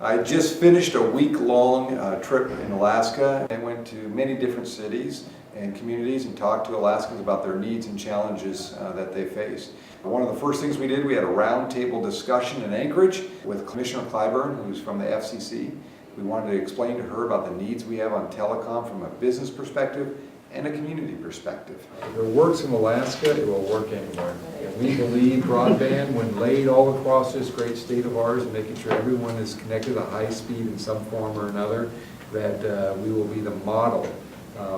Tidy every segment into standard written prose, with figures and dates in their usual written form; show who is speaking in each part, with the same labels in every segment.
Speaker 1: I just finished a week-long trip in Alaska and went to many different cities and communities and talked to Alaskans about their needs and challenges that they face. One of the first things we did, we had a roundtable discussion in Anchorage with Commissioner Clyburn, who's from the FCC. We wanted to explain to her about the needs we have on telecom from a business perspective and a community perspective.
Speaker 2: If it works in Alaska, it will work anywhere. And we believe broadband, when laid all across this great state of ours and making sure everyone is connected at high speed in some form or another, that we will be the model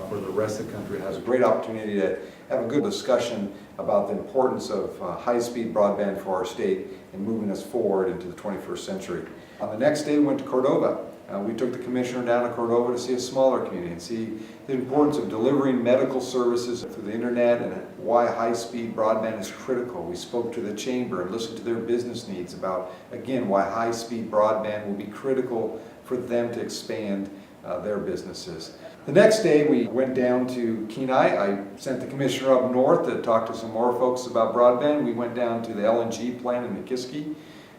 Speaker 2: for the rest of the country.
Speaker 1: It has a great opportunity to have a good discussion about the importance of high-speed broadband for our state and moving us forward into the 21st century. On the next day, we went to Cordova. We took the commissioner down to Cordova to see a smaller community and see the importance of delivering medical services through the internet and why high-speed broadband is critical. We spoke to the chamber and listened to their business needs about, again, why high-speed broadband will be critical for them to expand their businesses. The next day we went down to Kenai. I sent the commissioner up north to talk to some more folks about broadband. We went down to the LNG plant in Nikiski.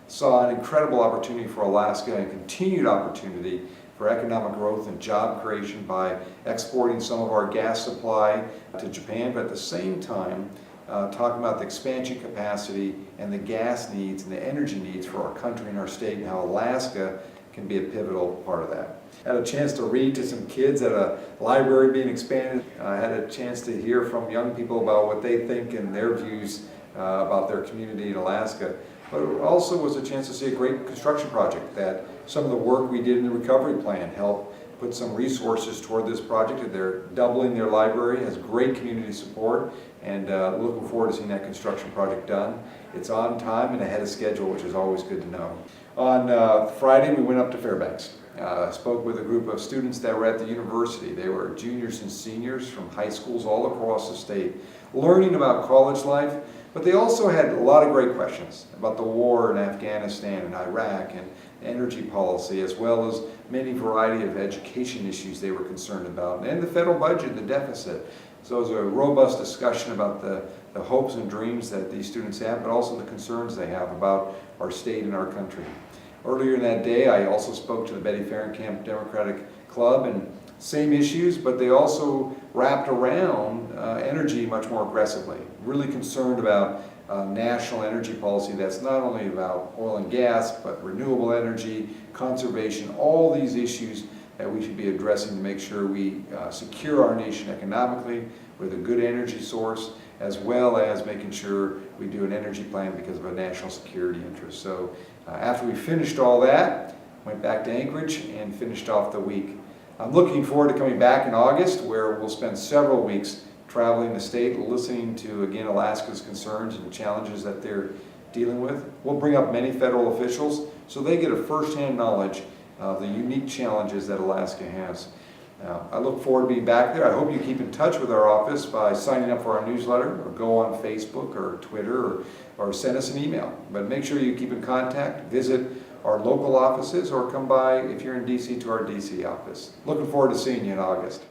Speaker 1: Saw an incredible opportunity for Alaska and continued opportunity for economic growth and job creation by exporting some of our gas supply to Japan, but at the same time talking about the expansion capacity and the gas needs and the energy needs for our country and our state and how Alaska can be a pivotal part of that. I had a chance to read to some kids at a library being expanded. I had a chance to hear from young people about what they think and their views about their community in Alaska. But it also was a chance to see a great construction project that some of the work we did in the recovery plan helped put some resources toward this project. They're doubling their library, has great community support, and looking forward to seeing that construction project done. It's on time and ahead of schedule, which is always good to know. On Friday, we went up to Fairbanks. Spoke with a group of students that were at the university. They were juniors and seniors from high schools all across the state, learning about college life, but they also had a lot of great questions about the war in Afghanistan and Iraq and energy policy, as well as many variety of education issues they were concerned about, and the federal budget, the deficit. So it was a robust discussion about the hopes and dreams that these students have, but also the concerns they have about our state and our country. Earlier in that day, I also spoke to the Betty Fahrenkamp Democratic Club, and same issues, but they also wrapped around energy much more aggressively. Really concerned about national energy policy that's not only about oil and gas, but renewable energy, conservation, all these issues that we should be addressing to make sure we secure our nation economically with a good energy source, as well as making sure we do an energy plan because of a national security interest. So after we finished all that, went back to Anchorage and finished off the week. I'm looking forward to coming back in August, where we'll spend several weeks traveling the state, listening to, again, Alaska's concerns and challenges that they're dealing with. We'll bring up many federal officials so they get a first-hand knowledge of the unique challenges that Alaska has. I look forward to being back there. I hope you keep in touch with our office by signing up for our newsletter, or go on Facebook or Twitter, or send us an email. But make sure you keep in contact, visit our local offices, or come by, if you're in DC, to our DC office. Looking forward to seeing you in August.